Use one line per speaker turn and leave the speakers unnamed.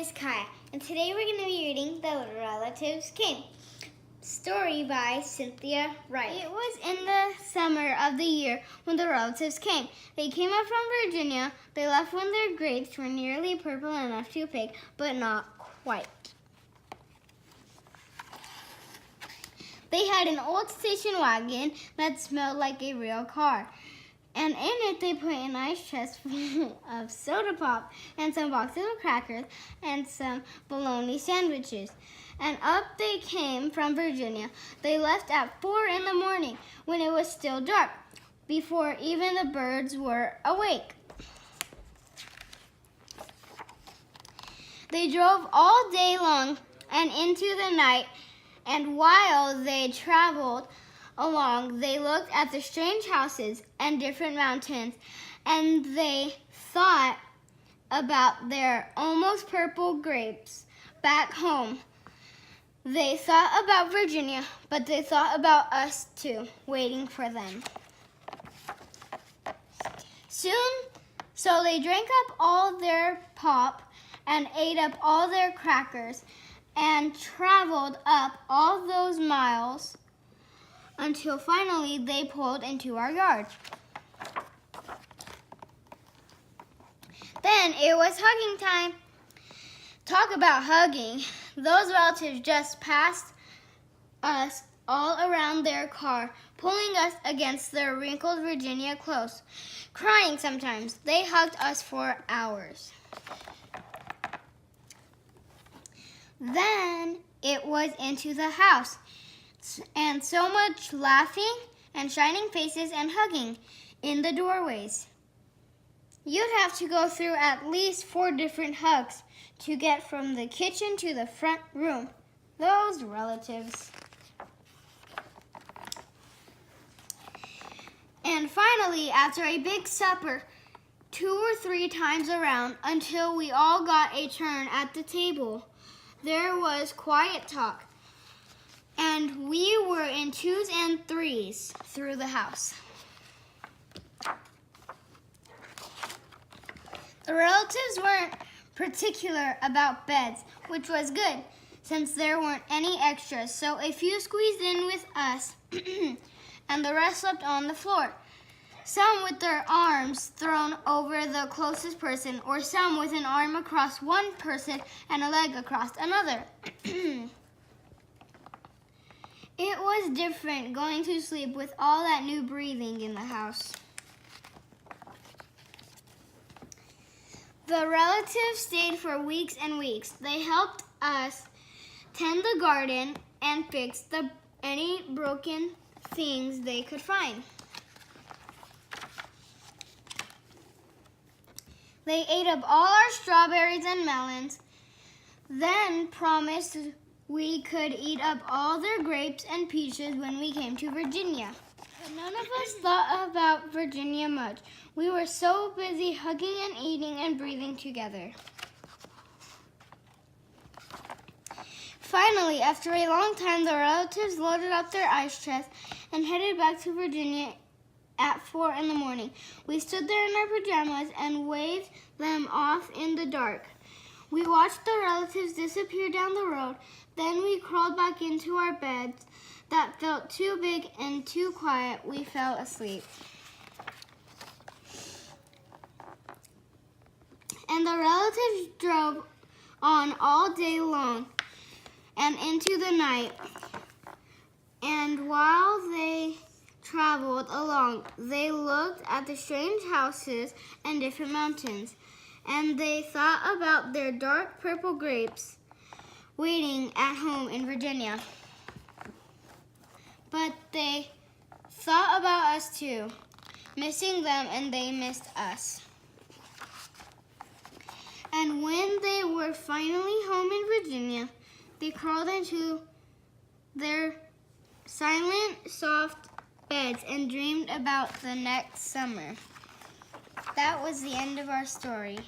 is Kaia, and today we're going to be reading The Relatives Came. Story by Cynthia, Rylant. It was in the summer of the year when the relatives came. They came up from Virginia. They left when their grapes were nearly purple enough to pick, but not quite. They had an old station wagon that smelled like a real car. And in it, they put a nice chest full of soda pop and some boxes of crackers and some bologna sandwiches. And up they came from Virginia. They left at 4 in the morning when it was still dark, before even the birds were awake. They drove all day long and into the night, and while they traveled along, they looked at the strange houses and different mountains, and they thought about their almost purple grapes back home. They thought about Virginia, but they thought about us too, waiting for them. So they drank up all their pop and ate up all their crackers and traveled up all those miles until finally they pulled into our yard. Then it was hugging time. Talk about hugging. Those relatives just passed us all around their car, pulling us against their wrinkled Virginia clothes, crying sometimes. They hugged us for hours. Then it was into the house, and so much laughing and shining faces and hugging in the doorways. You'd have to go through at least 4 different hugs to get from the kitchen to the front room. Those relatives. And finally, after a big supper, 2 or 3 times around until we all got a turn at the table, there was quiet talk. And we were in 2s and 3s through the house. The relatives weren't particular about beds, which was good, since there weren't any extras. So a few squeezed in with us, and the rest slept on the floor. Some with their arms thrown over the closest person, or some with an arm across one person and a leg across another. It was different going to sleep with all that new breathing in the house. The relatives stayed for weeks and weeks. They helped us tend the garden and fix any broken things they could find. They ate up all our strawberries and melons, then promised we could eat up all their grapes and peaches when we came to Virginia. But none of us thought about Virginia much. We were so busy hugging and eating and breathing together. Finally, after a long time, the relatives loaded up their ice chest and headed back to Virginia at 4 in the morning. We stood there in our pajamas and waved them off in the dark. We watched the relatives disappear down the road. Then we crawled back into our beds that felt too big and too quiet. We fell asleep. And the relatives drove on all day long and into the night. And while they traveled along, they looked at the strange houses and different mountains. And they thought about their dark purple grapes waiting at home in Virginia. But they thought about us too, missing them, and they missed us. And when they were finally home in Virginia, they crawled into their silent, soft beds and dreamed about the next summer. That was the end of our story.